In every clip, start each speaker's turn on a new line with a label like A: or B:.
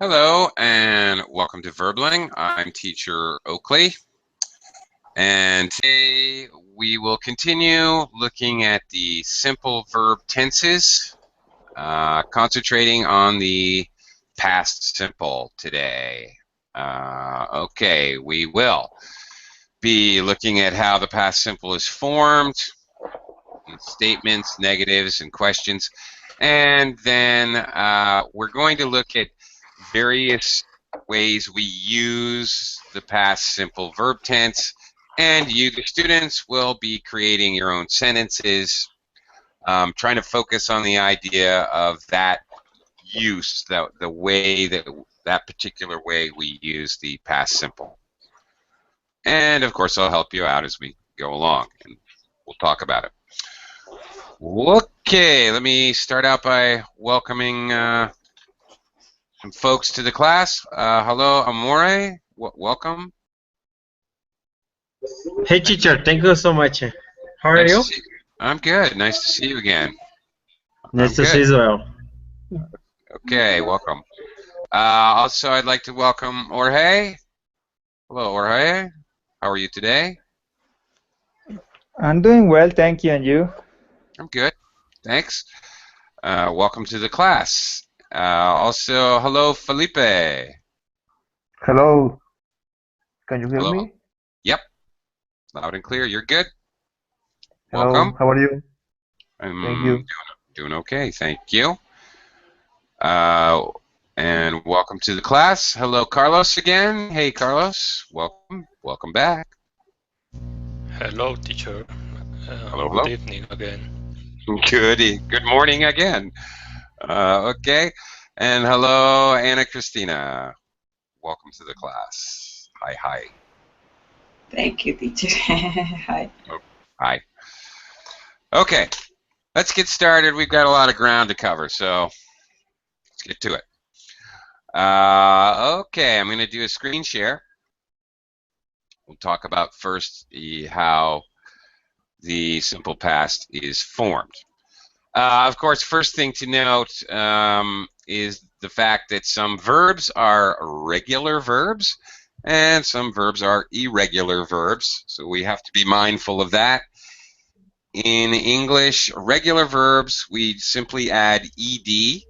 A: Hello and welcome to Verbling. I'm teacher Oakley, and today we will continue looking at the simple verb tenses, concentrating on the past simple today. Okay, we will be looking at how the past simple is formed, statements, negatives, and questions, and then we're going to look at various ways we use the past simple verb tense, and you, the students, will be creating your own sentences, trying to focus on the idea of that use, the way that particular way we use the past simple. And of course, I'll help you out as we go along, and we'll talk about it. Okay, let me start out by welcoming some folks to the class. Hello, Amore. Welcome.
B: Hey teacher, thank you so much. How are
A: Nice
B: you?
A: to see you. I'm good. Nice to see you again. I'm
B: Nice to see
A: good.
B: you as well.
A: Okay, welcome. Also, I'd like to welcome Jorge. Hello, Jorge. How are you today?
C: I'm doing well, thank you. And you?
A: I'm good. Thanks. Welcome to the class. Also, hello, Felipe.
D: Hello, can you hear
A: Hello.
D: me?
A: Yep. Loud and clear. You're good.
D: Hello,
A: Welcome.
D: how are you?
A: I'm
D: Thank you.
A: doing okay. Thank you. And welcome to the class. Hello, Carlos again. Hey, Carlos. Welcome. Welcome back.
E: Hello, teacher.
A: Hello,
E: Good
A: hello.
E: evening again.
A: Good morning again. Okay. And hello, Anna Christina. Welcome to the class. Hi, hi.
F: Thank you, teacher. Hi.
A: Oh, hi. Okay. Let's get started. We've got a lot of ground to cover, so let's get to it. Okay, I'm going to do a screen share. We'll talk about first how the simple past is formed. Of course, first thing to note is the fact that some verbs are regular verbs and some verbs are irregular verbs, so we have to be mindful of that. In English, regular verbs, we simply add ed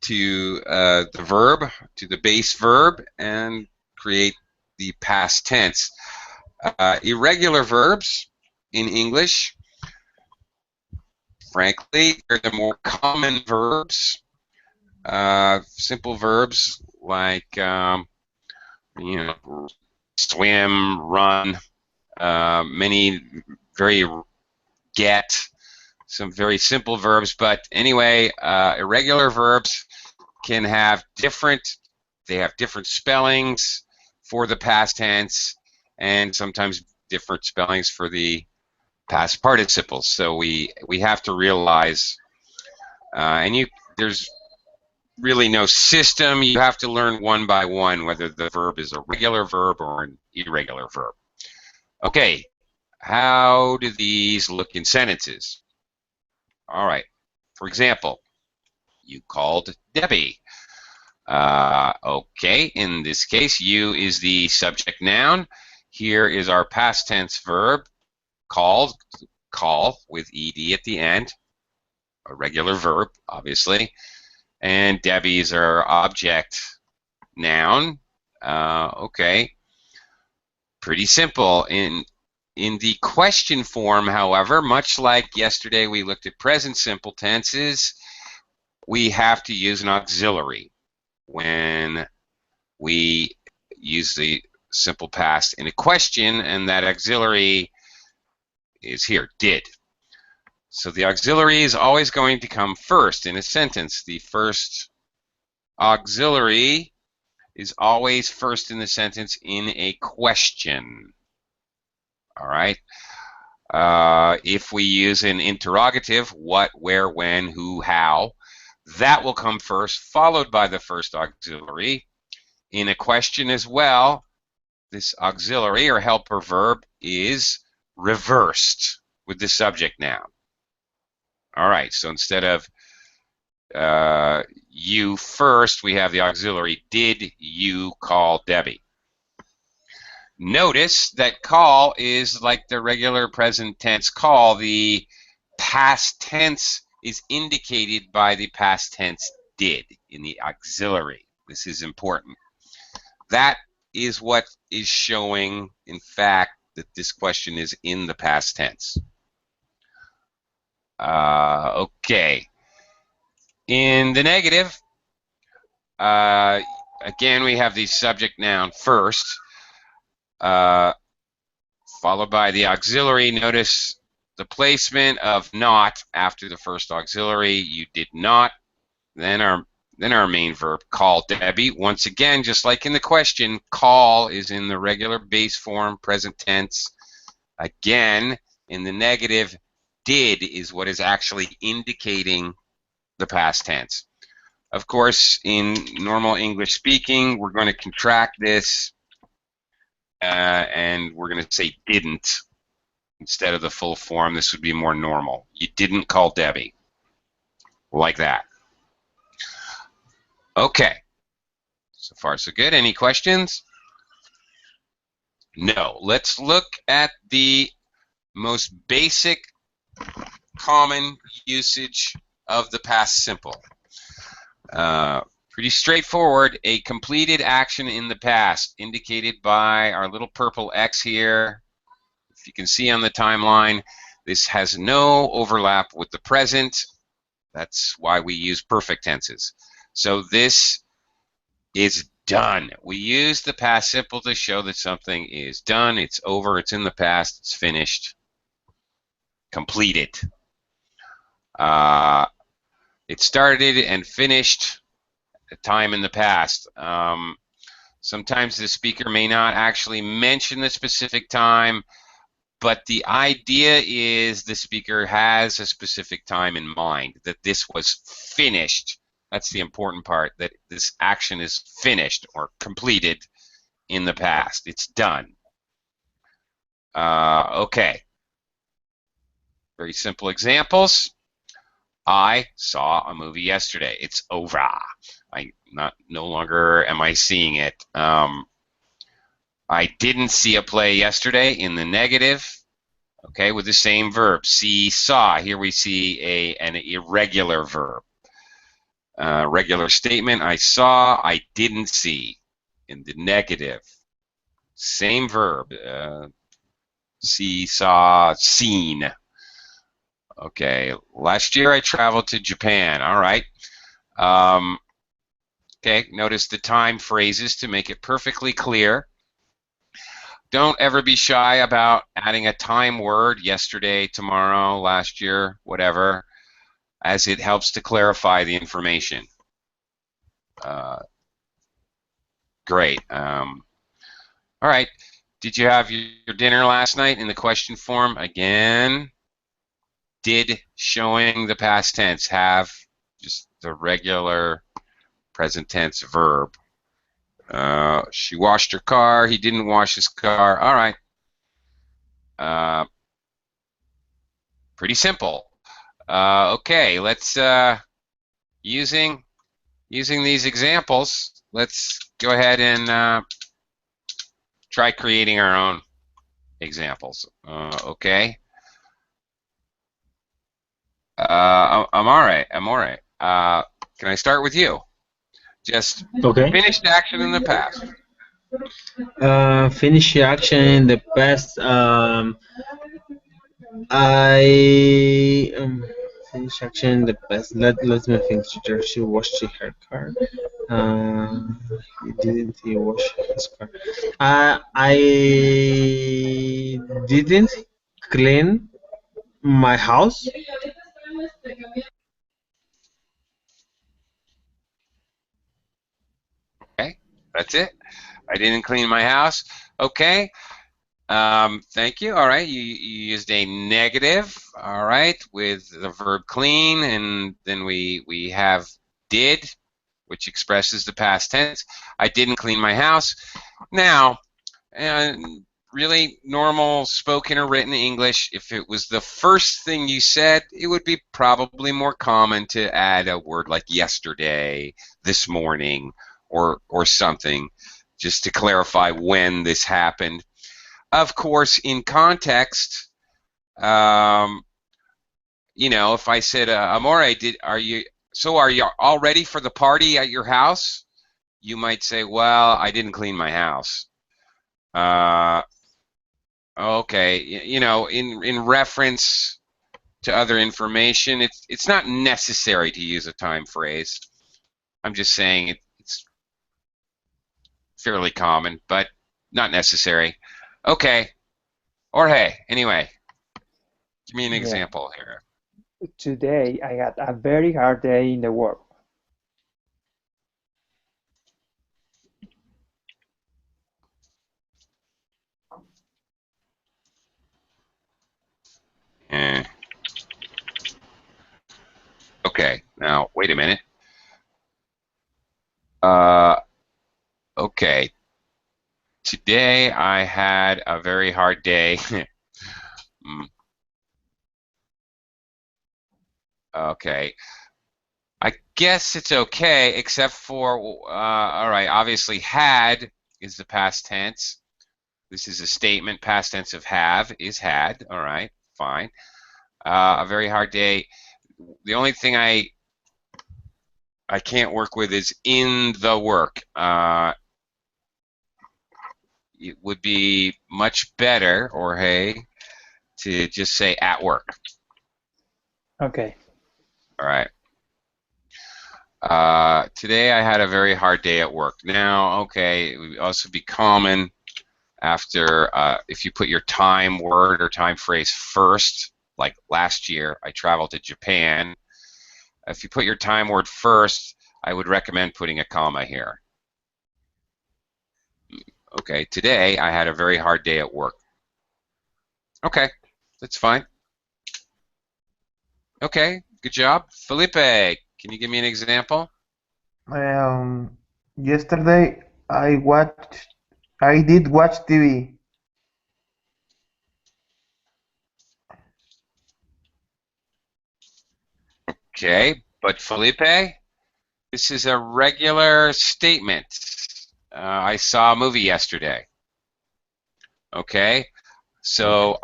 A: to the verb, to the base verb, and create the past tense. Irregular verbs in English, frankly, they're the more common verbs. Simple verbs like swim, run, many very get, some very simple verbs. But anyway, irregular verbs can have different spellings for the past tense, and sometimes different spellings for the past participles. So we have to realize, there's really no system. You have to learn one by one whether the verb is a regular verb or an irregular verb. Okay, how do these look in sentences? All right. For example, you called Debbie. Okay, in this case, you is the subject noun. Here is our past tense verb, called, call with ed at the end, a regular verb, obviously. And Debbie's our object noun. Okay, pretty simple. In the question form, however, much like yesterday we looked at present simple tenses, we have to use an auxiliary when we use the simple past in a question, and that auxiliary is here, did. So the auxiliary is always going to come first in a sentence. The first auxiliary is always first in the sentence in a question. All right. If we use an interrogative, what, where, when, who, how, that will come first, followed by the first auxiliary. In a question as well, this auxiliary or helper verb is reversed with the subject noun. All right, so instead of you first, we have the auxiliary, did you call Debbie? Notice that call is like the regular present tense call. The past tense is indicated by the past tense did in the auxiliary. This is important. That is what is showing, in fact, that this question is in the past tense. Okay. In the negative, again, we have the subject noun first, followed by the auxiliary. Notice the placement of not after the first auxiliary. You did not. Then our main verb, call Debbie. Once again, just like in the question, call is in the regular base form, present tense. Again, in the negative, did is what is actually indicating the past tense. Of course, in normal English speaking, we're going to contract this and we're going to say didn't instead of the full form. This would be more normal. You didn't call Debbie. Like that. Okay. So far, so good. Any questions? No. Let's look at the most basic common usage of the past simple. Pretty straightforward. A completed action in the past, indicated by our little purple X here. If you can see on the timeline, this has no overlap with the present. That's why we use perfect tenses. So this is done. We use the past simple to show that something is done, it's over, it's in the past, it's finished, completed. It started and finished a time in the past. Sometimes the speaker may not actually mention the specific time, but the idea is the speaker has a specific time in mind, that this was finished. That's the important part, that this action is finished or completed in the past. It's done. Okay. Very simple examples. I saw a movie yesterday. It's over. No longer am I seeing it. I didn't see a play yesterday in the negative. Okay, with the same verb. See, saw. Here we see an irregular verb. Regular statement. I saw. I didn't see. In the negative. Same verb. See, saw, seen. Okay, last year I traveled to Japan. All right. Okay, notice the time phrases to make it perfectly clear. Don't ever be shy about adding a time word, yesterday, tomorrow, last year, whatever, as it helps to clarify the information. Great. All right. Did you have your dinner last night in the question form? Again, did showing the past tense, have just the regular present tense verb. She washed her car. He didn't wash his car. All right. Pretty simple. Okay, let's using these examples. Let's go ahead and try creating our own examples. Okay. I'm all right. I'm all right. Can I start with you? Just
B: Okay.
A: finished action in the past.
B: Finish the action in the past. I finish action in the past. Let me think. She washed her car. He didn't. He wash his car. I didn't clean my house.
A: Okay, that's it. I didn't clean my house. Okay. Thank you. All right, you used a negative. All right, with the verb clean, and then we have did, which expresses the past tense. I didn't clean my house. Now, really normal spoken or written English, if it was the first thing you said, it would be probably more common to add a word like yesterday, this morning, or something, just to clarify when this happened. Of course, in context, you know, if I said, Amore, are you all ready for the party at your house? You might say, well, I didn't clean my house. Okay, you know, in reference to other information, it's not necessary to use a time phrase. I'm just saying it's fairly common, but not necessary. Okay, Jorge, anyway, give me an
C: Yeah.
A: example here.
C: Today I had a very hard day in the work.
A: Eh. Okay, now wait a minute. Okay. Today I had a very hard day. Okay. I guess it's okay, except for, all right, obviously had is the past tense. This is a statement. Past tense of have is had. All right, fine. A very hard day. The only thing I can't work with is in the work. It would be much better, or hey, to just say at work.
C: Okay.
A: All right. Today I had a very hard day at work. Now, okay, it would also be common after if you put your time word or time phrase first, like last year I traveled to Japan. If you put your time word first, I would recommend putting a comma here. Okay, today I had a very hard day at work. Okay, that's fine. Okay, good job. Felipe, can you give me an example?
D: Yesterday I did watch TV.
A: Okay, but Felipe, this is a regular statement. I saw a movie yesterday. Okay, so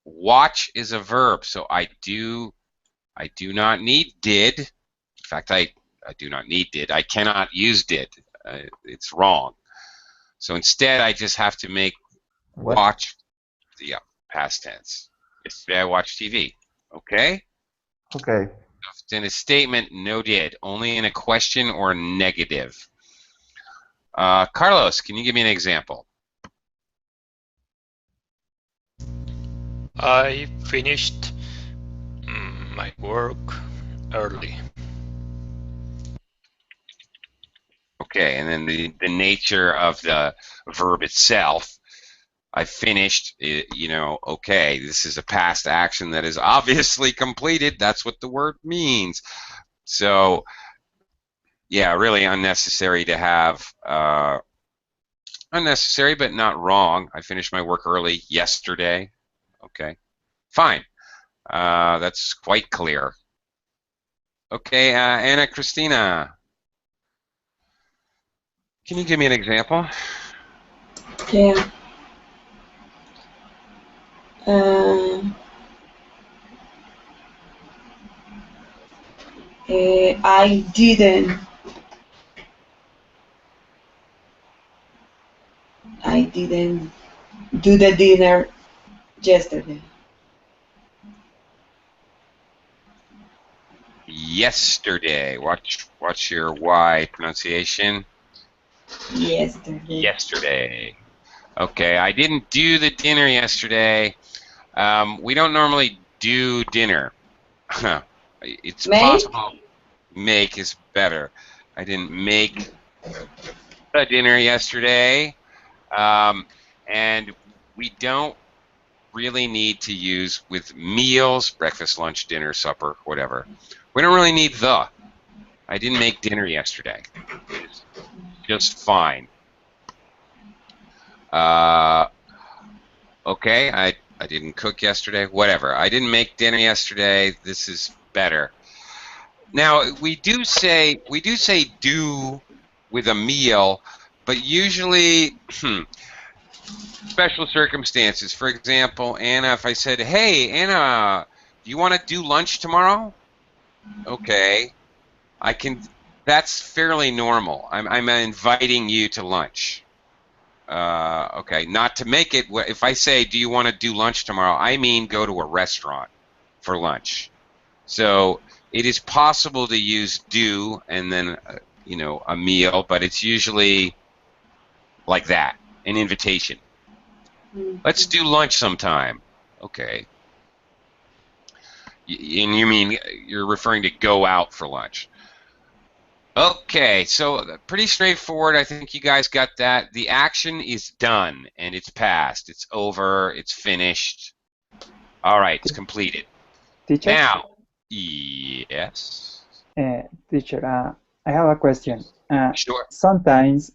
A: watch is a verb, so I do not need did. In fact, I do not need did. I cannot use did. It's wrong. So instead, I just have to make
D: What?
A: watch the past tense. Yesterday I watched TV. Okay?
D: Okay.
A: If it's in a statement, no did. Only in a question or negative. Carlos, can you give me an example?
E: I finished my work early.
A: Okay, and then the nature of the verb itself. I finished, you know, okay, this is a past action that is obviously completed. That's what the word means. So, yeah, really unnecessary to have, unnecessary but not wrong. I finished my work early yesterday. Okay, fine. That's quite clear. Okay, Anna Christina, can you give me an example?
F: Yeah. Uh, I didn't do the dinner yesterday.
A: Yesterday. Watch your Y pronunciation.
F: Yesterday.
A: Yesterday. Okay, I didn't do the dinner yesterday. We don't normally do dinner. It's possible make is better. I didn't make the dinner yesterday. And we don't really need to use with meals, breakfast, lunch, dinner, supper, whatever. We don't really need the. I didn't make dinner yesterday. It's just fine. Okay, I didn't cook yesterday. Whatever. I didn't make dinner yesterday. This is better. Now we do say do with a meal, but usually special circumstances. For example, Anna, if I said, "Hey, Anna, do you want to do lunch tomorrow?" Okay, I can. That's fairly normal. I'm inviting you to lunch. Okay, not to make it. If I say, "Do you want to do lunch tomorrow?" I mean go to a restaurant for lunch. So it is possible to use do and then a meal, but it's usually like that, an invitation. Let's do lunch sometime. Okay. And you mean you're referring to go out for lunch. Okay, so pretty straightforward. I think you guys got that. The action is done and it's past. It's over. It's finished. All right, it's completed.
C: Teacher?
A: Now, yes.
C: Teacher, I have a question.
A: Sure.
C: Sometimes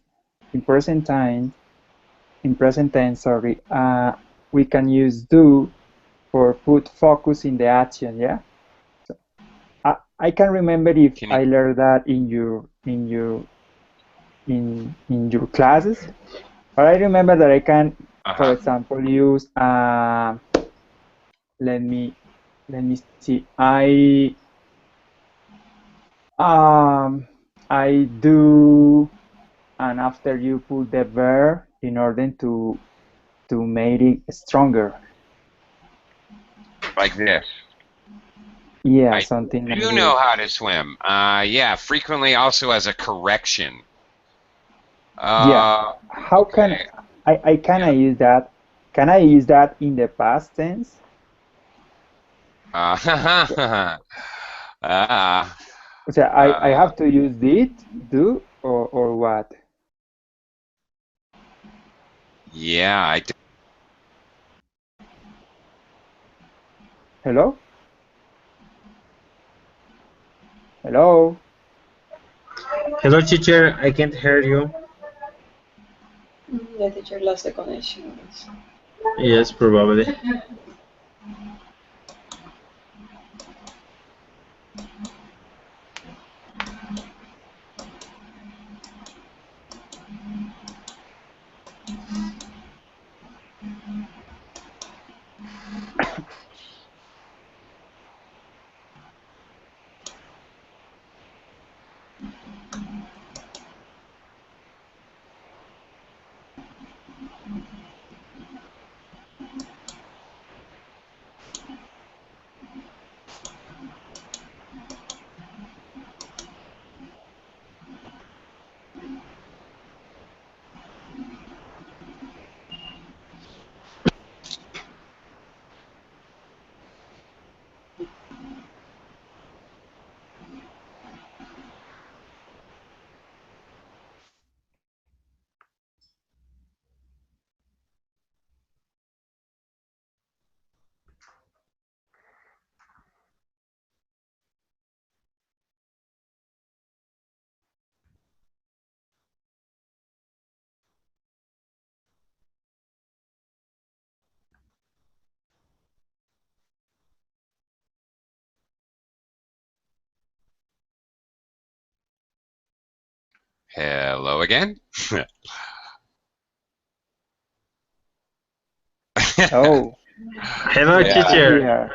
C: in present tense, sorry, we can use do for put focus in the action, yeah? So, I can remember if I learned that in your classes, but I remember that I can, for example, use let me see. I do, and after you put the verb in order to make it stronger.
A: Like this.
C: Yeah, something like
A: this. You know how to swim. Yeah, frequently also as a correction.
C: Yeah. How can I use that? Can I use that in the past tense? So I have to use did, do, or what?
A: Yeah,
C: Hello? Hello?
B: Hello, teacher. I can't hear you.
F: The teacher lost the connection.
B: Yes, probably.
A: Hello again.
C: Oh.
B: Hello, teacher.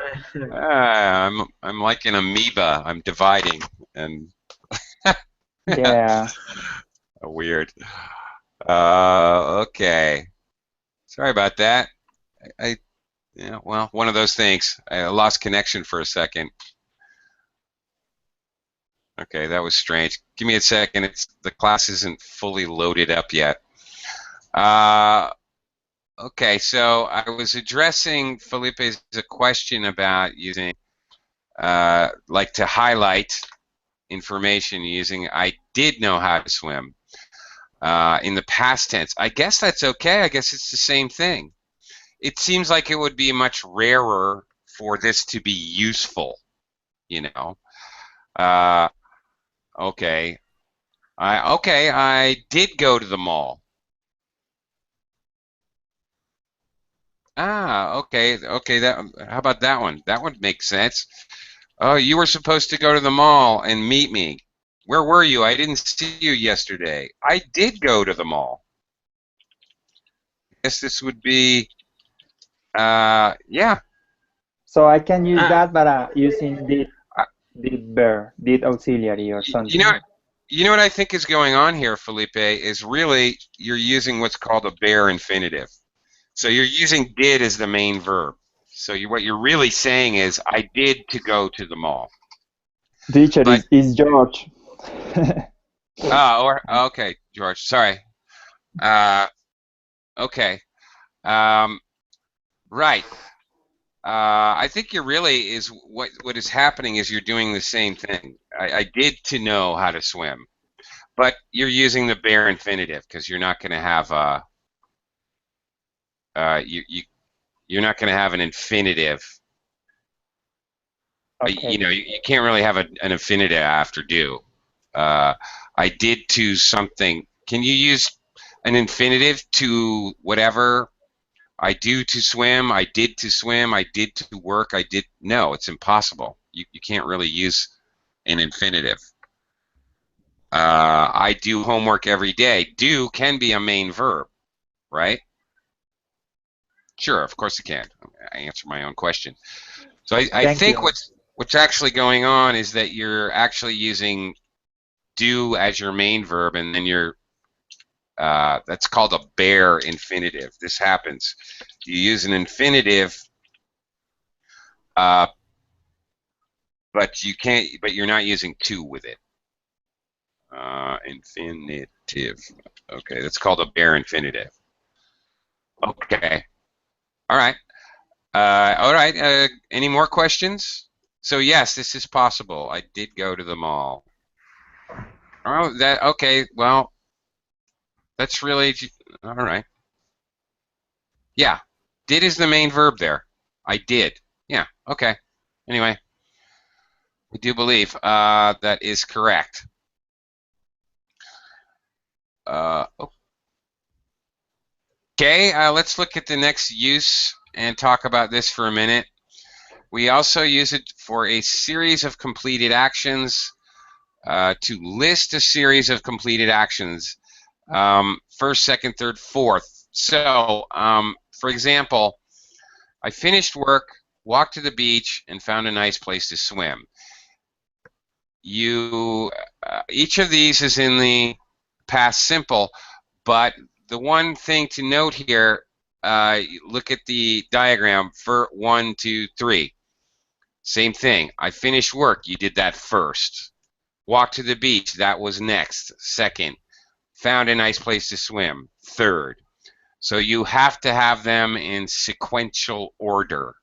A: I'm like an amoeba. I'm dividing and
C: yeah.
A: Weird. Okay. Sorry about that. Yeah, well, one of those things. I lost connection for a second. Okay, that was strange. Give me a second. The class isn't fully loaded up yet. Okay, so I was addressing Felipe's question about using, like to highlight information using I did know how to swim in the past tense. I guess that's okay. I guess it's the same thing. It seems like it would be much rarer for this to be useful, you know. Okay. I did go to the mall. Ah, okay, okay. How about that one? That one makes sense. Oh, you were supposed to go to the mall and meet me. Where were you? I didn't see you yesterday. I did go to the mall. Guess this would be, yeah.
C: So I can use
B: Uh,
C: that, but using
A: Uh,
C: did verb, did auxiliary or
A: You know,
C: something.
A: you know what I think is going on here, Felipe, is really you're using what's called a bare infinitive. So you're using did as the main verb. So what you're really saying is, I did to go to the mall.
C: Teacher
A: But
C: is George.
A: or okay, George, sorry. Uh, okay, um, right. I think you're really is what is happening is you're doing the same thing. I did to know how to swim, but you're using the bare infinitive because you're not going to have a you're not going to have an infinitive. You
C: Okay.
A: know, you can't really have an infinitive after do. Uh, I did to something. Can you use an infinitive to whatever? I do to swim. I did to swim. I did to work. I did. No, it's impossible. You can't really use an infinitive. I do homework every day. Do can be a main verb, right? Sure, of course it can. I answer my own question. So I
C: Thank
A: think
C: you.
A: what's actually going on is that you're actually using do as your main verb, and then you're that's called a bare infinitive. This happens. You use an infinitive, uh, but you can't. But you're not using to with it. Infinitive. Okay, that's called a bare infinitive. Okay. All right. All right. Any more questions? So yes, this is possible. I did go to the mall. Oh, that okay. Well, that's really all right. Yeah, did is the main verb there. I did. Yeah. Okay. Anyway, I do believe that is correct. Okay. Let's look at the next use and talk about this for a minute. We also use it for a series of completed actions. To list a series of completed actions, first, second, third, fourth. So, for example, I finished work, walked to the beach, and found a nice place to swim. Each of these is in the past simple, but the one thing to note here, look at the diagram for 1, 2, 3. Same thing. I finished work. You did that first. Walk to the beach, that was next. Second. Found a nice place to swim. Third. So you have to have them in sequential order,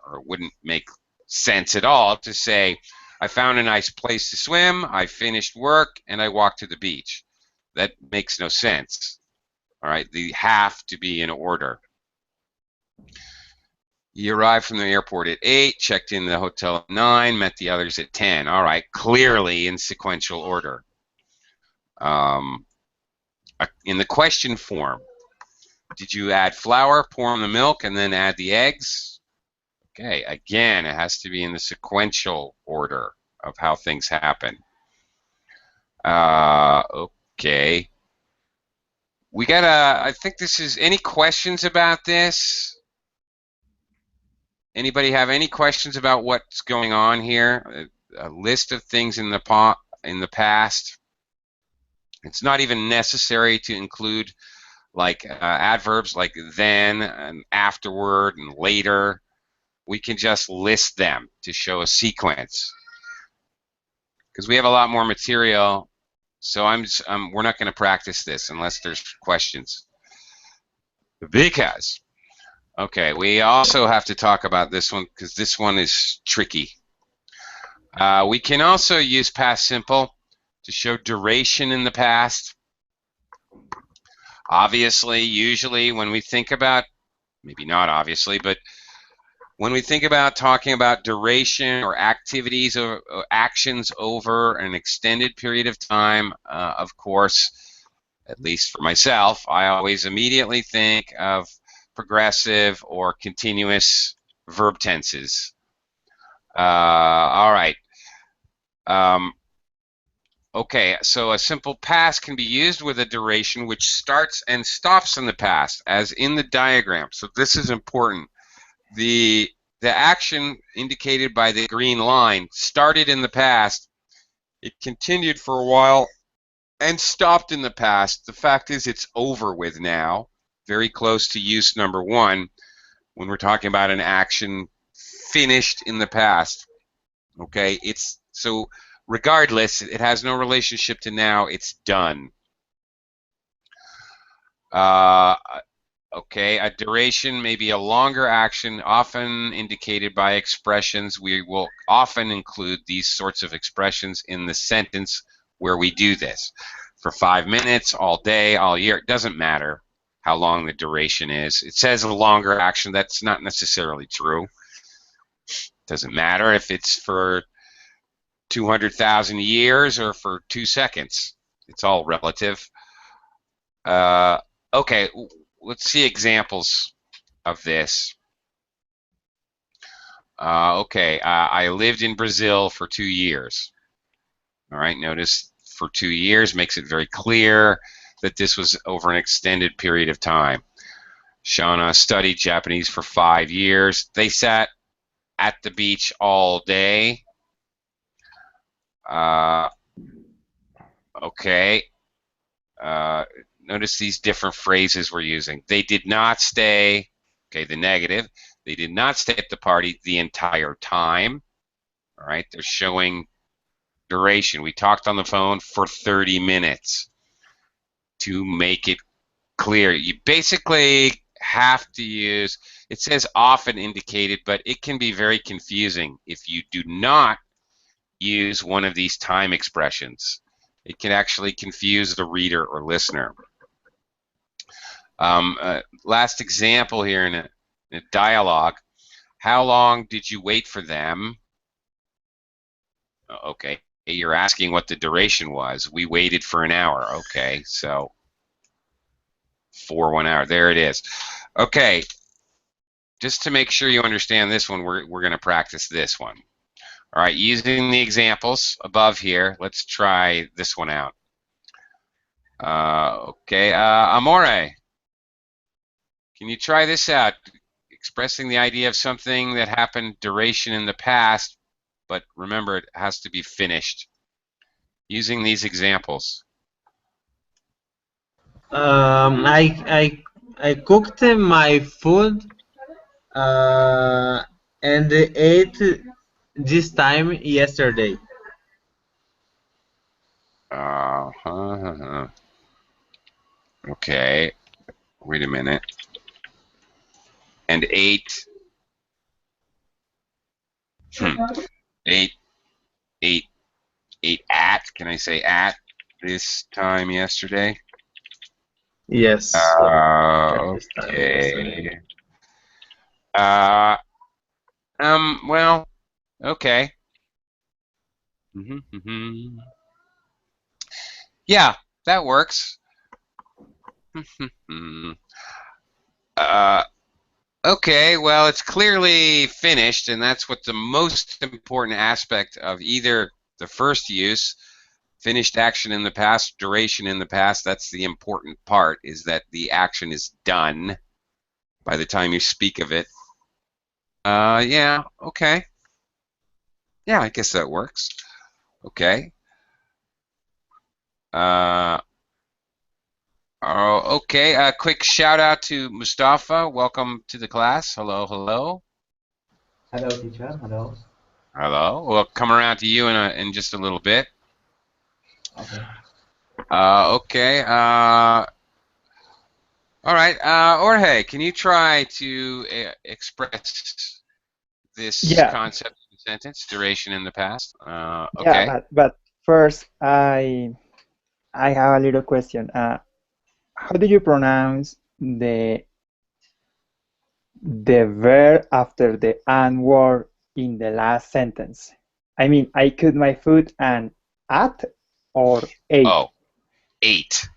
A: or it wouldn't make sense at all to say, I found a nice place to swim, I finished work, and I walked to the beach. That makes no sense. All right, they have to be in order. You arrived from the airport at 8, checked in the hotel at 9, met the others at 10. All right, clearly in sequential order. In the question form, did you add flour, pour in the milk, and then add the eggs? Okay, again, it has to be in the sequential order of how things happen. Okay. We got I think this is, any questions about this? Anybody have any questions about what's going on here? A list of things in the past. It's not even necessary to include like adverbs like then and afterward and later. We can just list them to show a sequence because we have a lot more material. So we're not going to practice this unless there's questions. Because okay, we also have to talk about this one because this one is tricky. We can also use past simple to show duration in the past. Obviously, usually when we think about, maybe not obviously, but when we think about talking about duration or activities or actions over an extended period of time, of course, at least for myself, I always immediately think of progressive, or continuous verb tenses. All right. Okay, so a simple past can be used with a duration which starts and stops in the past, as in the diagram. So this is important. The action indicated by the green line started in the past, it continued for a while, and stopped in the past. The fact is it's over with now, very close to use number 1 when we're talking about an action finished in the past. Okay, it's so regardless, it has no relationship to now, it's done. Okay, a duration may be a longer action, often indicated by expressions. We will often include these sorts of expressions in the sentence where we do this. For 5 minutes, all day, all year, it doesn't matter how long the duration is. It says a longer action, that's not necessarily true. It doesn't matter if it's for 200,000 years or for 2 seconds. It's all relative. Okay, let's see examples of this. Okay, I lived in Brazil for 2 years. All right, notice for 2 years makes it very clear that this was over an extended period of time. Shauna studied Japanese for 5 years. They sat at the beach all day. Okay. Notice these different phrases we're using. They did not stay, okay, the negative. They did not stay at the party the entire time. All right, they're showing duration. We talked on the phone for 30 minutes to make it clear. You basically have to use, it says often indicated, but it can be very confusing if you do not use one of these time expressions. It can actually confuse the reader or listener. Last example here in a dialogue. How long did you wait for them? Okay, you're asking what the duration was. We waited for an hour. Okay, so for 1 hour. There it is. Okay, just to make sure you understand this one, we're going to practice this one. All right, using the examples above here, let's try this one out. Okay, amore. Can you try this out? Expressing the idea of something that happened duration in the past, but remember it has to be finished. Using these examples.
B: I cooked my food and ate this time yesterday.
A: Okay, wait a minute. And ate. Ate at. Can I say at this time yesterday?
B: Yes.
A: Okay. Well, okay. Yeah, that works. Okay, well, it's clearly finished, and that's what the most important aspect of either the first use, finished action in the past, duration in the past, that's the important part, is that the action is done by the time you speak of it. Yeah, okay. Yeah, I guess that works. Okay. Okay, a quick shout out to Mustafa. Welcome to the class. Hello, hello.
G: Hello, teacher. Hello.
A: Hello. We'll come around to you in just a little bit.
G: Okay.
A: Okay. All right. Jorge, can you try to express this concept in a sentence? Duration in the past. Okay.
C: Yeah, but first I have a little question. How do you pronounce the verb after the and word in the last sentence? I mean, I cooked my food and at or ate?
A: Oh, 8.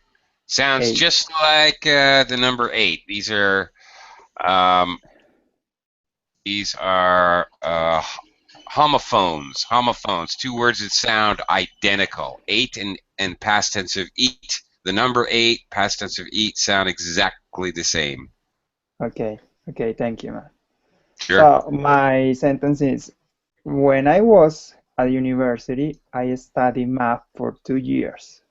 A: Sounds
C: 8.
A: just like the number 8. These are These are homophones. Homophones. Two words that sound identical. Ate and past tense of eat. The number 8, past tense of eat, sound exactly the same.
C: Okay. Okay. Thank you, man.
A: Sure.
C: So my sentence is, when I was at university, I studied math for 2 years.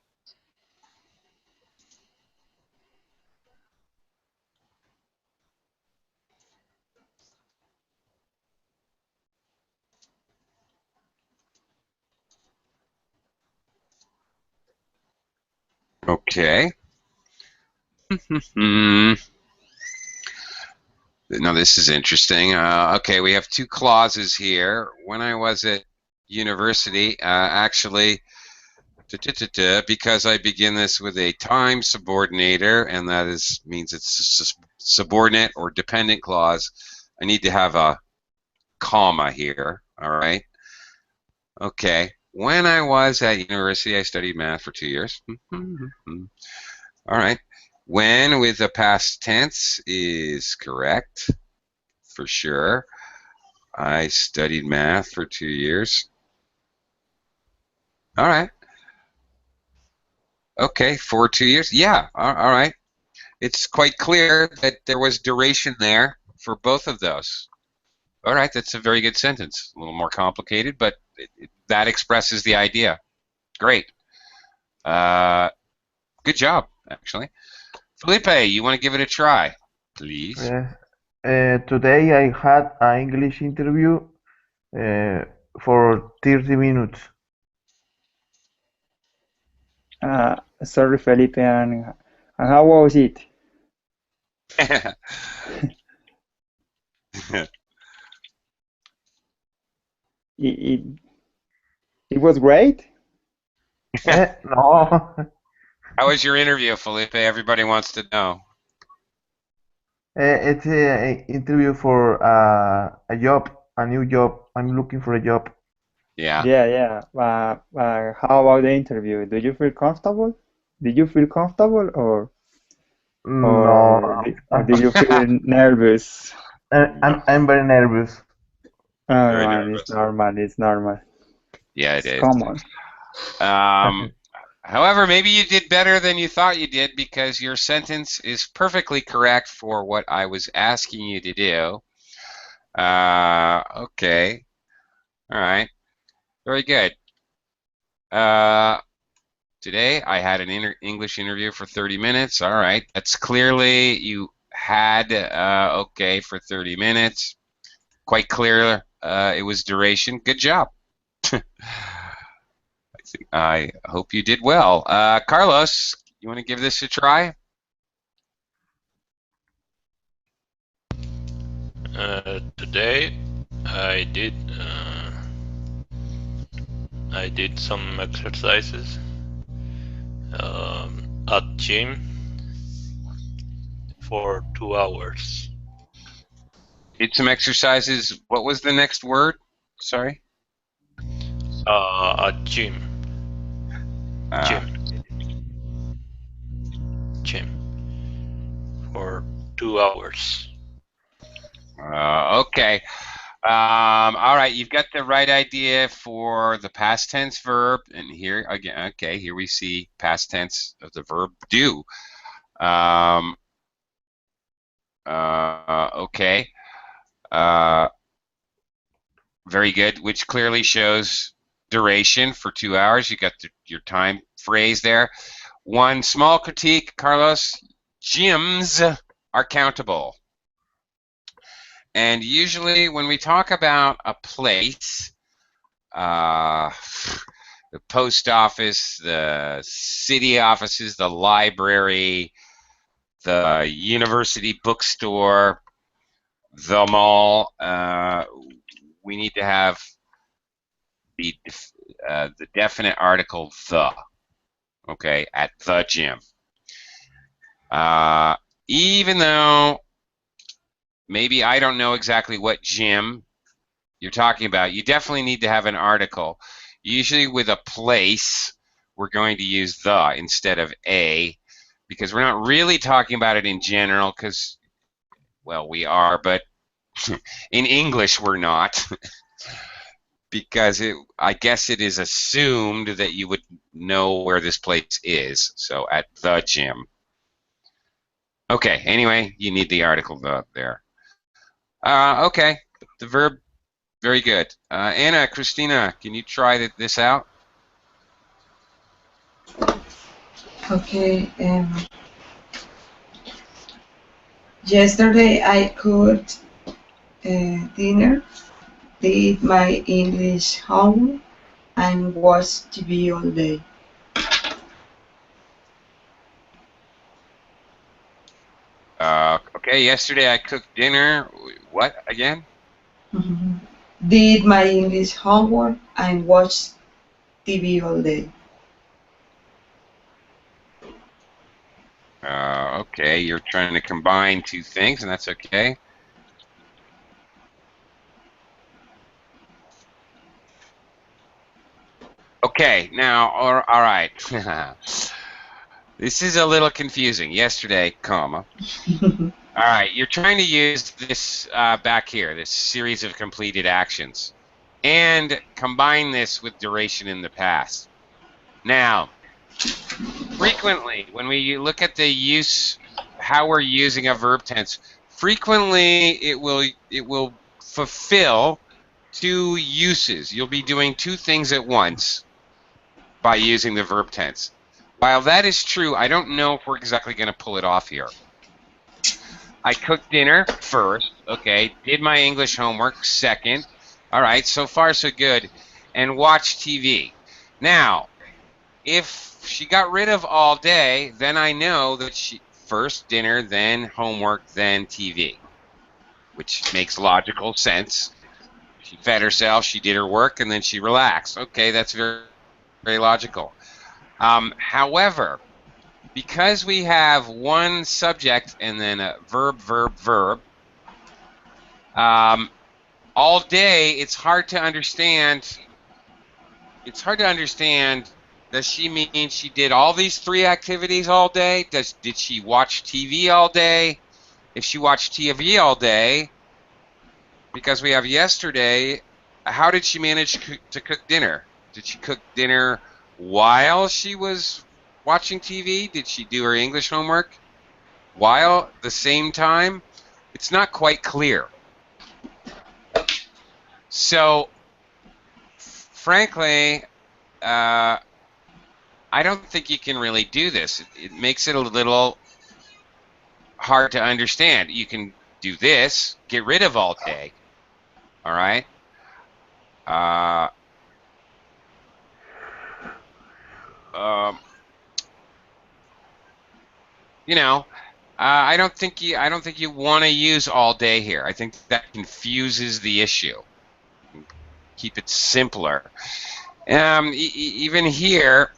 A: Okay. Now this is interesting. Okay, we have 2 clauses here. When I was at university, actually, because I begin this with a time subordinator, and that means it's a subordinate or dependent clause, I need to have a comma here. All right. Okay. When I was at university, I studied math for 2 years. All right. When with the past tense is correct, for sure. I studied math for 2 years. All right. Okay, for 2 years. Yeah, all right. It's quite clear that there was duration there for both of those. All right, that's a very good sentence. A little more complicated, but that expresses the idea. Great. Good job, actually. Felipe, you want to give it a try, please?
D: Yes. Today I had an English interview for 30 minutes.
C: Sorry, Felipe, and how was it? It, it was great.
D: No.
A: How was your interview, Felipe? Everybody wants to know.
D: It's an interview for a job, a new job. I'm looking for a job.
A: Yeah.
C: Yeah. How about the interview? Do you feel comfortable? Did you feel comfortable, or
D: No.
C: did you feel nervous?
D: I'm very nervous.
C: Oh
A: Very
C: man,
A: nervous.
C: it's normal. It's normal.
A: Yeah, it
C: It's
A: is.
C: common.
A: However, maybe you did better than you thought you did, because your sentence is perfectly correct for what I was asking you to do. Okay. All right. Very good. Today I had an English interview for 30 minutes. All right. That's clearly you had, okay, for 30 minutes. Quite clear. It was duration. Good job. I hope you did well. Carlos, you want to give this a try?
E: Today I did some exercises at gym for 2 hours.
A: Did some exercises. What was the next word? Sorry.
E: At gym. Gym for 2 hours.
A: Okay. All right, you've got the right idea for the past tense verb, and here again, okay, here we see past tense of the verb do. Okay. Very good, which clearly shows duration for 2 hours. You got your time phrase there. One small critique, Carlos, gyms are countable. And usually when we talk about a place, the post office, the city offices, the library, the university bookstore, the mall, we need to have the definite article the, okay, at the gym. Even though maybe I don't know exactly what gym you're talking about, you definitely need to have an article. Usually with a place, we're going to use the instead of a, because we're not really talking about it in general, because Well, we are, but in English we're not. Because I guess it is assumed that you would know where this place is. So at the gym. Okay, anyway, you need the article there. Okay, the verb, very good. Anna, Christina, can you try this out?
F: Okay. Yesterday I cooked dinner, did my English homework, and watched TV all day.
A: Okay, yesterday I cooked dinner. What again?
F: Did my English homework and watched TV all day.
A: Okay, you're trying to combine two things, and that's okay. Okay, now, all right. This is a little confusing. Yesterday, comma. All right, you're trying to use this back here, this series of completed actions, and combine this with duration in the past. Now, frequently, when we look at the use, how we're using a verb tense, frequently it will fulfill two uses. You'll be doing two things at once by using the verb tense. While that is true, I don't know if we're exactly going to pull it off here. I cooked dinner first, okay, did my English homework second. All right, so far so good. And watched TV. Now, if she got rid of all day, then I know that she first dinner, then homework, then TV, which makes logical sense. She fed herself, she did her work, and then she relaxed. Okay, that's very, very logical. However, because we have one subject and then a verb, verb, verb, all day, it's hard to understand. It's hard to understand. Does she mean she did all these three activities all day? Did she watch TV all day? If she watched TV all day, because we have yesterday, how did she manage to cook dinner? Did she cook dinner while she was watching TV? Did she do her English homework while the same time? It's not quite clear. So, frankly, I don't think you can really do this. It makes it a little hard to understand. You can do this, get rid of all day. All right. You know, I don't think you want to use all day here. I think that confuses the issue. Keep it simpler. Even here,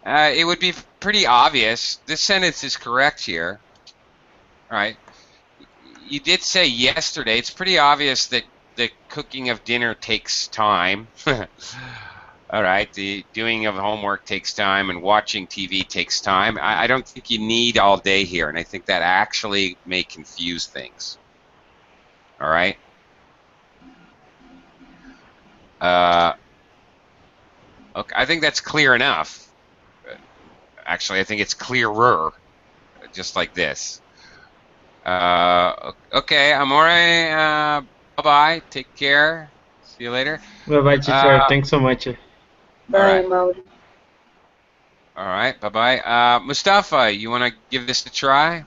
A: it would be pretty obvious. This sentence is correct here. All right. You did say yesterday. It's pretty obvious that the cooking of dinner takes time. All right, the doing of homework takes time, and watching TV takes time. I don't think you need all day here, and I think that actually may confuse things. All right. Okay, I think that's clear enough. Actually, I think it's clearer, just like this. Okay, Amore, bye-bye. Take care. See you later.
B: Bye-bye, teacher. Thanks so much.
F: Bye, Mauri.
A: All right, bye-bye. Mustafa, you want to give this a try?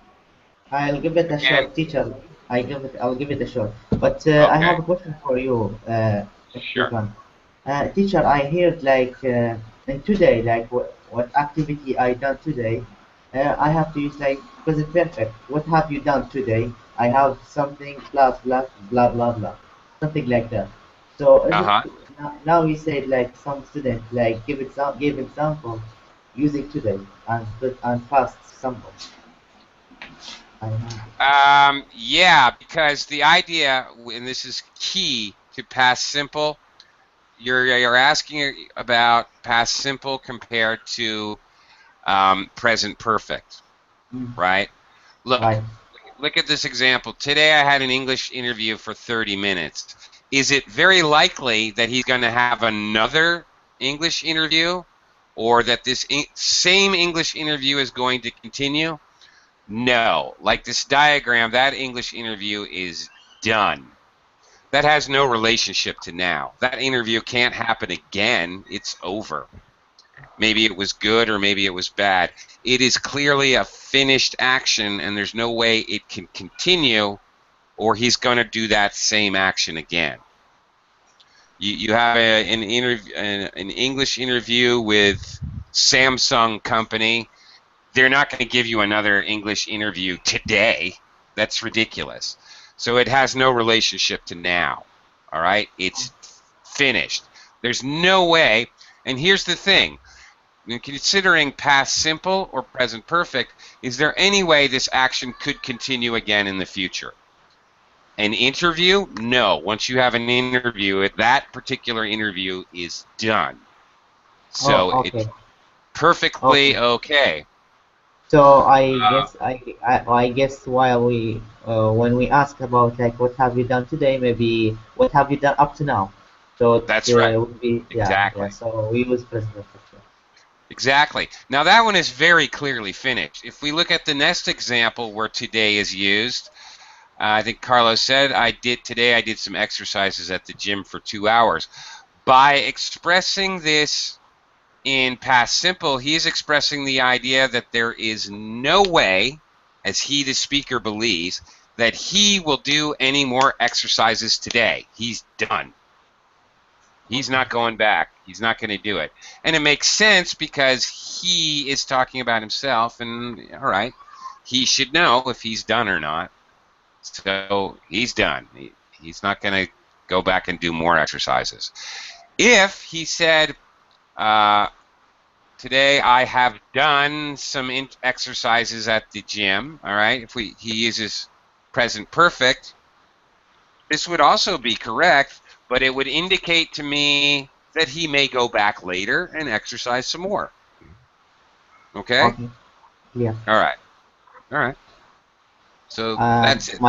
G: I'll give it a shot, teacher. I'll give it a shot. But
A: Okay.
G: I have a question for you, if you
A: Sure.
G: can. Teacher, I heard like in today, like what activity I done today. I have to use like present perfect. What have you done today? I have something blah blah blah blah blah, something like that. So is it, now you said like some student like give example using today and past simple.
A: Yeah, because the idea, and this is key to past simple, you're asking about past simple compared to present perfect, right? Look,
G: Right.
A: look at this example. Today I had an English interview for 30 minutes. Is it very likely that he's going to have another English interview, or that this same English interview is going to continue? No. Like this diagram, that English interview is done. That has no relationship to now. That interview can't happen again. It's over. Maybe it was good or maybe it was bad. It is clearly a finished action, and there's no way it can continue, or he's going to do that same action again. You have an English interview with Samsung Company. They're not going to give you another English interview today. That's ridiculous. So it has no relationship to now. All right? It's finished. There's no way. And here's the thing. When considering past simple or present perfect, is there any way this action could continue again in the future? An interview? No. Once you have an interview, that particular interview is done. So
G: Okay.
A: it's perfectly okay.
G: So I guess while when we ask about like what have you done today, maybe what have you done up to now. So
A: That's right.
G: would be
A: Exactly.
G: yeah. So we use present perfect.
A: Exactly. Now that one is very clearly finished. If we look at the next example where today is used, I think Carlos said, today I did some exercises at the gym for 2 hours. By expressing this in past simple, he is expressing the idea that there is no way, as he, the speaker, believes, that he will do any more exercises today. He's done. He's not going back. He's not going to do it. And it makes sense because he is talking about himself, and all right, he should know if he's done or not. So he's done. He's not going to go back and do more exercises. If he said, today I have done some exercises at the gym, all right, if he uses present perfect, this would also be correct, but it would indicate to me that he may go back later and exercise some more. Okay?
G: Okay. Yeah.
A: All right. All right. So that's it.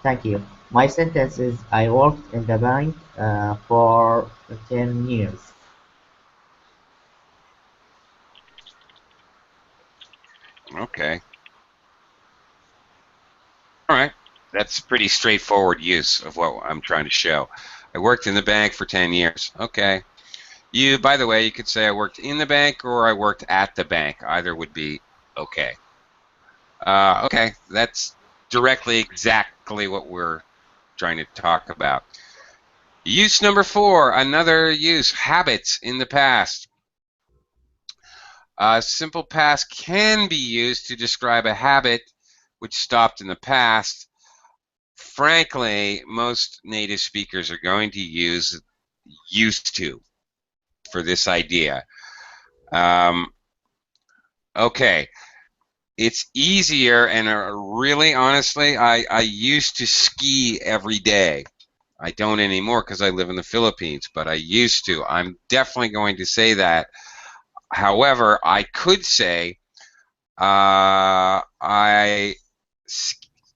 G: Thank you. My sentence is I worked in the bank for 10 years.
A: Okay. All right. That's pretty straightforward use of what I'm trying to show. I worked in the bank for 10 years. Okay. By the way, you could say I worked in the bank or I worked at the bank. Either would be okay. Okay, that's directly exactly what we're trying to talk about. Use number 4, another use, habits in the past. Simple past can be used to describe a habit which stopped in the past. Frankly, most native speakers are going to use used to for this idea. Okay. It's easier, and really, honestly, I used to ski every day. I don't anymore because I live in the Philippines, but I used to. I'm definitely going to say that. However, I could say I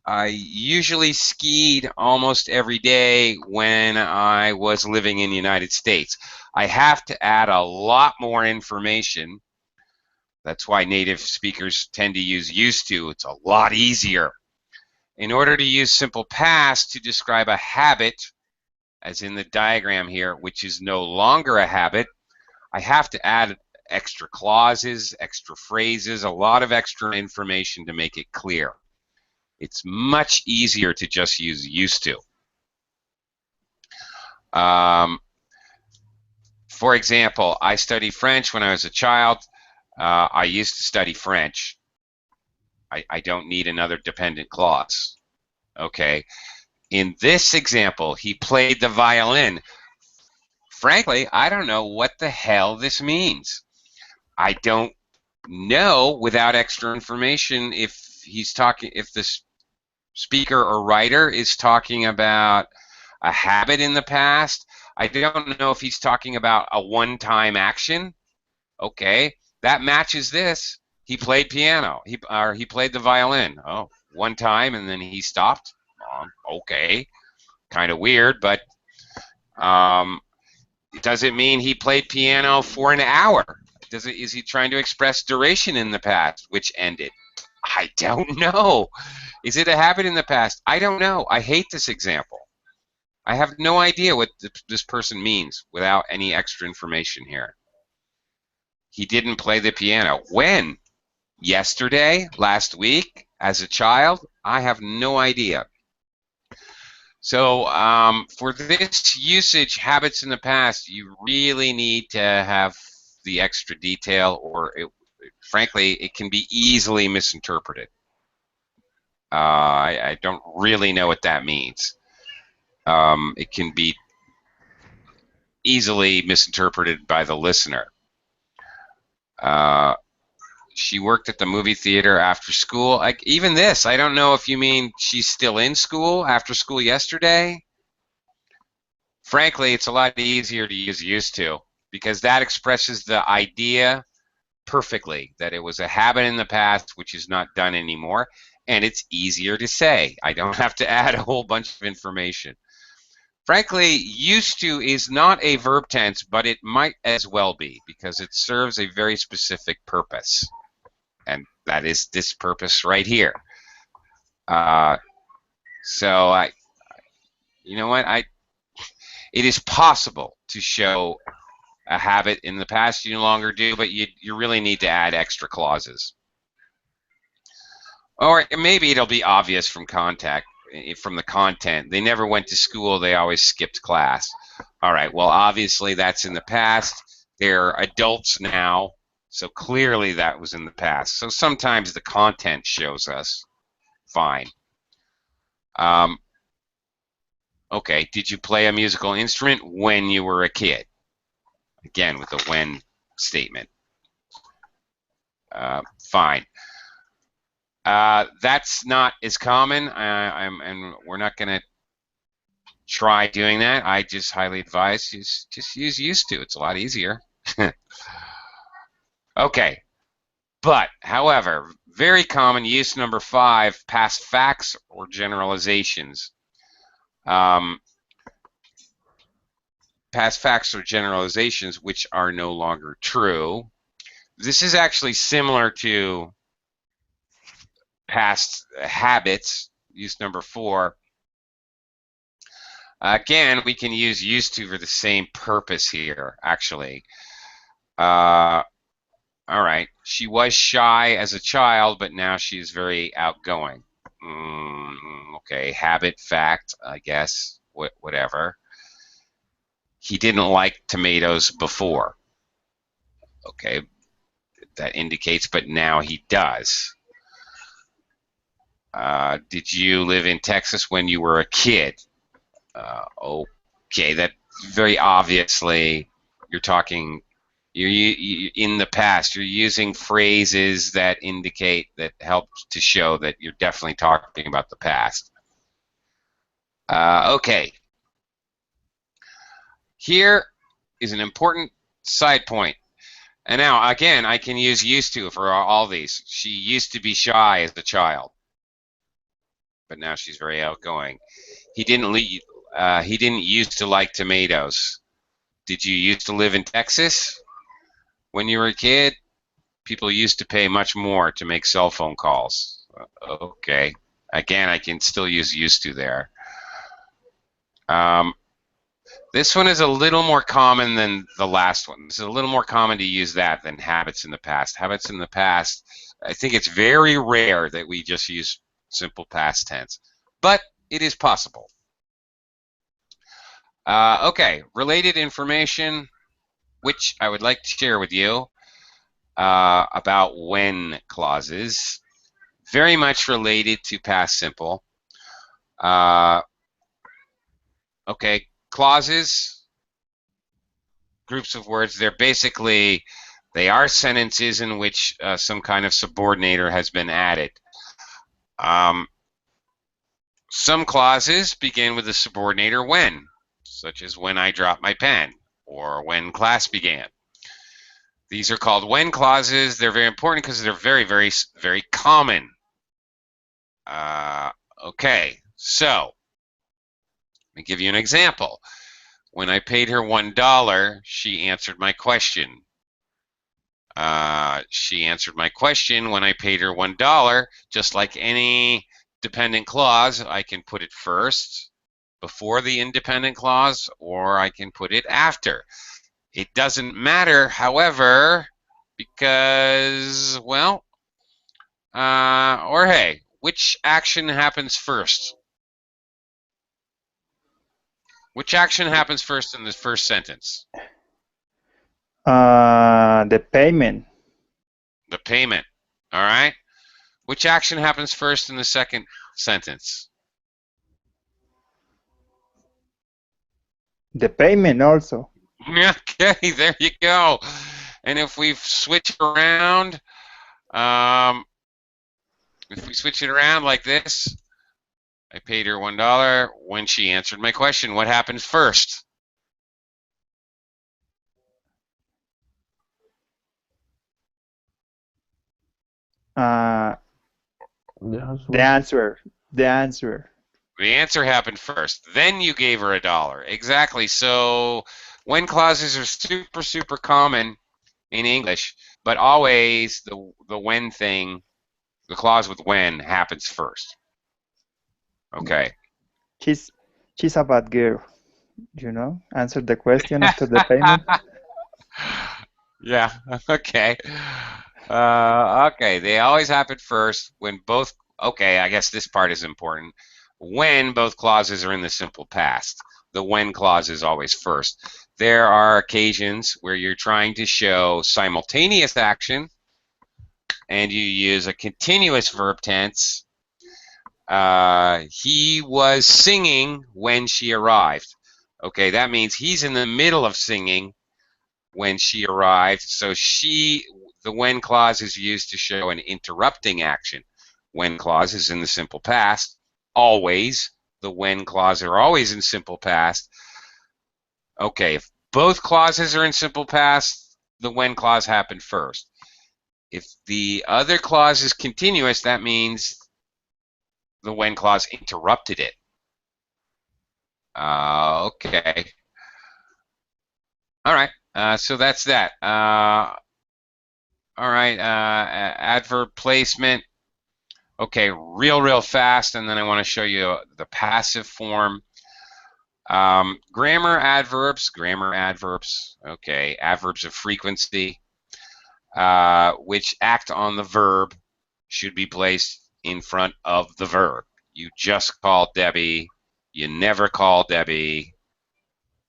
A: usually skied almost every day when I was living in the United States. I have to add a lot more information. That's why native speakers tend to use used to. It's a lot easier. In order to use simple past to describe a habit, as in the diagram here, which is no longer a habit, I have to add extra clauses, extra phrases, a lot of extra information to make it clear. It's much easier to just use used to. For example, I studied French when I was a child. I used to study French. I don't need another dependent clause. Okay. In this example, he played the violin. Frankly, I don't know what the hell this means. I don't know without extra information if the speaker or writer is talking about a habit in the past. I don't know if he's talking about a one-time action. Okay. That matches this. He played piano. He played the violin. Oh, one time and then he stopped. Okay, kind of weird, but does it mean he played piano for an hour? Is he trying to express duration in the past, which ended? I don't know. Is it a habit in the past? I don't know. I hate this example. I have no idea what this person means without any extra information here. He didn't play the piano. When? Yesterday? Last week? As a child? I have no idea. So for this usage, habits in the past, you really need to have the extra detail, or frankly, it can be easily misinterpreted. I don't really know what that means. It can be easily misinterpreted by the listener. She worked at the movie theater after school. Like, even this, I don't know if you mean she's still in school after school yesterday. Frankly, it's a lot easier to use used to, because that expresses the idea perfectly, that it was a habit in the past which is not done anymore, and it's easier to say. I don't have to add a whole bunch of information. Frankly, used to is not a verb tense, but it might as well be, because it serves a very specific purpose, and that is this purpose right here. So you know what? It is possible to show a habit in the past you no longer do, but you really need to add extra clauses. Or maybe it'll be obvious from the content. They never went to school, they always skipped class. All right, well, obviously that's in the past. They're adults now, so clearly that was in the past. So sometimes the content shows us. Fine. Okay, did you play a musical instrument when you were a kid? Again, with the when statement. Fine. That's not as common, and we're not going to try doing that. I just highly advise just use used to. It's a lot easier. Okay, but however, very common use number 5, past facts or generalizations. Past facts or generalizations which are no longer true. This is actually similar to past habits, use number 4. Again, we can use used to for the same purpose here, actually. All right, she was shy as a child, but now she's very outgoing. Okay, habit, fact, I guess, whatever. He didn't like tomatoes before. Okay, that indicates, but now he does. Did you live in Texas when you were a kid? Okay, that very obviously you're talking. You're in the past. You're using phrases that indicate, that help to show that you're definitely talking about the past. Okay. Here is an important side point. And now, again, I can use used to for all these. She used to be shy as a child, but now she's very outgoing. He didn't used to like tomatoes. Did you used to live in Texas when you were a kid? People used to pay much more to make cell phone calls. Okay. Again, I can still use used to there. This one is a little more common than the last one. It's a little more common to use that than habits in the past. Habits in the past, I think it's very rare that we just use simple past tense, but it is possible. Okay, related information, which I would like to share with you about when clauses, very much related to past simple. Okay, clauses, groups of words, they are sentences in which some kind of subordinator has been added. Some clauses begin with the subordinator when, such as when I dropped my pen, or when class began. These are called when clauses. They're very important because they're very, very, very common. Okay, so let me give you an example. When I paid her $1, she answered my question. She answered my question when I paid her $1. Just like any dependent clause, I can put it first, before the independent clause, or I can put it after. It doesn't matter, however, because, well, or hey, which action happens first? Which action happens first in the first sentence?
C: The payment.
A: The payment. All right. Which action happens first in the second sentence?
C: The payment also.
A: Okay, there you go. And if we switch around, if we switch it around like this, I paid her $1 when she answered my question. What happens first?
C: The answer. The answer.
A: The answer happened first. Then you gave her $1. Exactly. So when clauses are super, super common in English, but always the when thing, the clause with when happens first. Okay.
C: She's a bad girl. You know, answer the question after the payment.
A: Yeah. Okay. Okay. They always happen first when both. Okay. I guess this part is important. When both clauses are in the simple past, the when clause is always first. There are occasions where you're trying to show simultaneous action, and you use a continuous verb tense. He was singing when she arrived. Okay, that means he's in the middle of singing when she arrived. So the when clause is used to show an interrupting action. When clause is in the simple past. Always. The when clause are always in simple past. Okay, if both clauses are in simple past, the when clause happened first. If the other clause is continuous, that means the when clause interrupted it. Okay. All right. So that's that. All right. Adverb placement. Okay, real fast, and then I want to show you the passive form. Grammar adverbs. Okay, adverbs of frequency, which act on the verb, should be placed in front of the verb. You just called Debbie. You never call Debbie.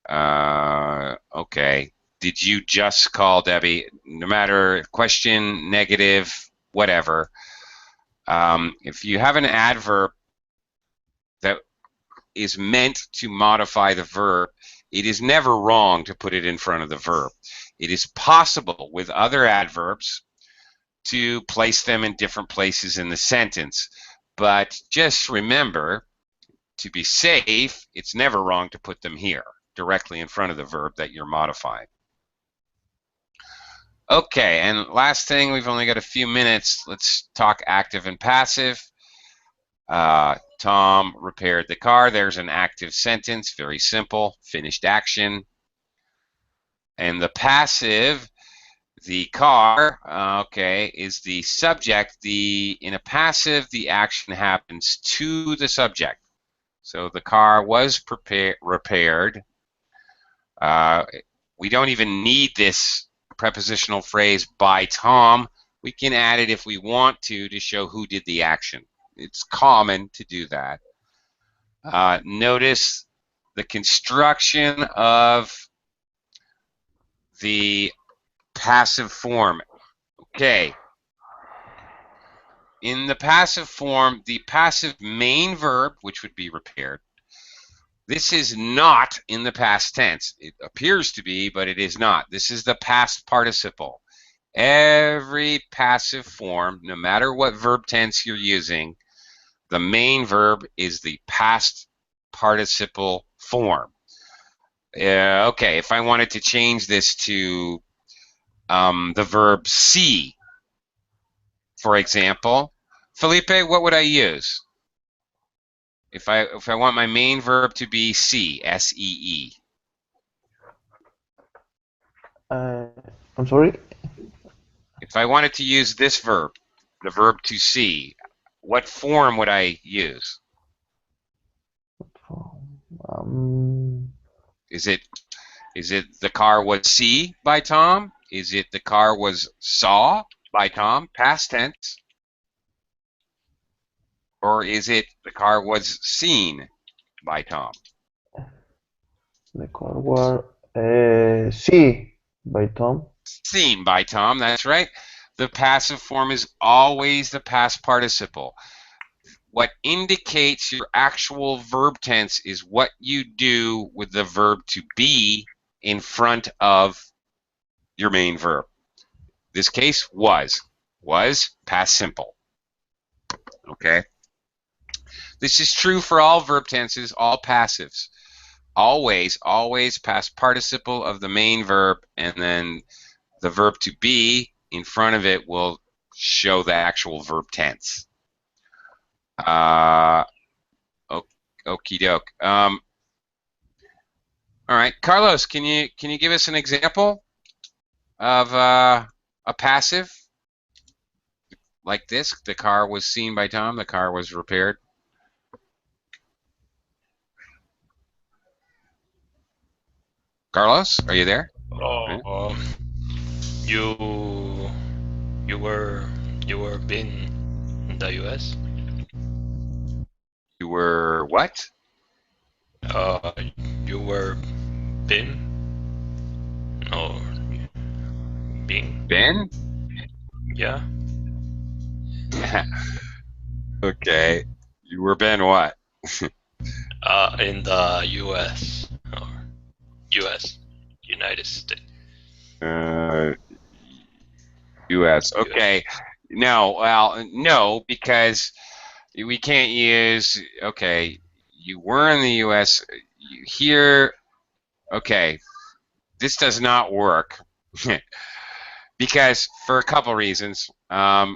A: Okay. Did you just call Debbie? No matter question, negative, whatever. If you have an adverb that is meant to modify the verb, it is never wrong to put it in front of the verb. It is possible with other adverbs to place them in different places in the sentence. But just remember, to be safe, it's never wrong to put them here, directly in front of the verb that you're modifying. Okay, and last thing, we've only got a few minutes. Let's talk active and passive. Tom repaired the car. There's an active sentence, very simple, finished action. And the passive, the car, okay, is the subject. In a passive, the action happens to the subject. So the car was repaired. We don't even need this prepositional phrase by Tom. We can add it if we want to show who did the action. It's common to do that. Notice the construction of the passive form. Okay. In the passive form, the passive main verb, which would be repaired, this is not in the past tense. It appears to be, but it is not. This is the past participle. Every passive form, no matter what verb tense you're using, the main verb is the past participle form. Okay, if I wanted to change this to the verb see, for example, Felipe, what would I use? if I want my main verb to be see, S-E-E.
D: I'm sorry.
A: If I wanted to use this verb, the verb to see, what form would I use? Is it the car was see by Tom? Is it the car was saw by Tom, past tense? Or is it the car was seen by Tom?
D: The car was see by Tom.
A: Seen by Tom, that's right. The passive form is always the past participle. What indicates your actual verb tense is what you do with the verb to be in front of your main verb. This case was past simple. Okay? This is true for all verb tenses, all passives. Always past participle of the main verb, and then the verb to be in front of it will show the actual verb tense. Okie doke. All right, Carlos, can you give us an example of a passive like this? The car was seen by Tom. The car was repaired. Carlos, are you there?
E: Oh, you were been in the U.S.
A: You were what?
E: You were been or being?
A: Ben?
E: Yeah.
A: Okay. You were Ben what?
E: In the U.S. or U.S. United States.
A: U.S. Okay. No, well, no, because we can't use. Okay, you were in the U.S. Here. Okay, this does not work because for a couple reasons. I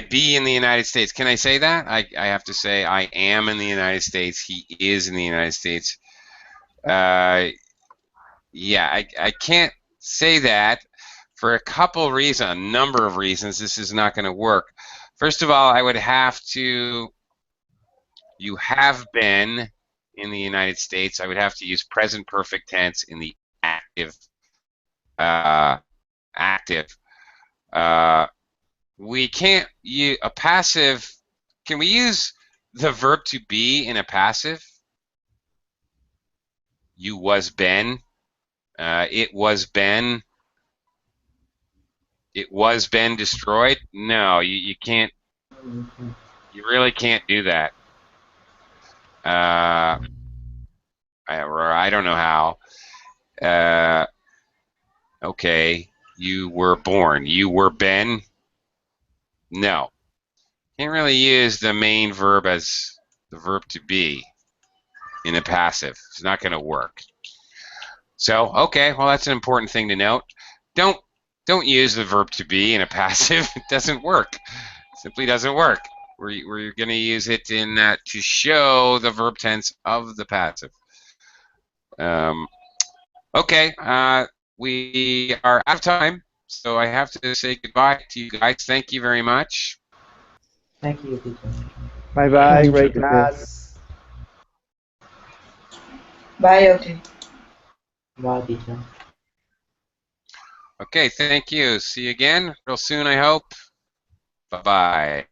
A: be in the United States. Can I say that? I have to say I am in the United States. He is in the United States. Yeah, I can't say that for a couple reasons, a number of reasons. This is not going to work. First of all, I would have to. You have been in the United States. I would have to use present perfect tense in the active. We can't use a passive. Can we use the verb to be in a passive? You was been. It was been. It was been destroyed. No, you can't. You really can't do that. I don't know how. Okay, you were born. You were been. No, can't really use the main verb as the verb to be in a passive. It's not going to work. So, okay, well, that's an important thing to note. Don't use the verb to be in a passive. It doesn't work. It simply doesn't work. We're going to use it in to show the verb tense of the passive. Okay, we are out of time, so I have to say goodbye to you guys. Thank you very much.
G: Thank you, teacher.
C: Bye-bye,
B: Thank
C: great
B: you.
C: class.
F: Bye, okay.
G: Bye, teacher.
A: Okay, thank you. See you again real soon, I hope. Bye-bye.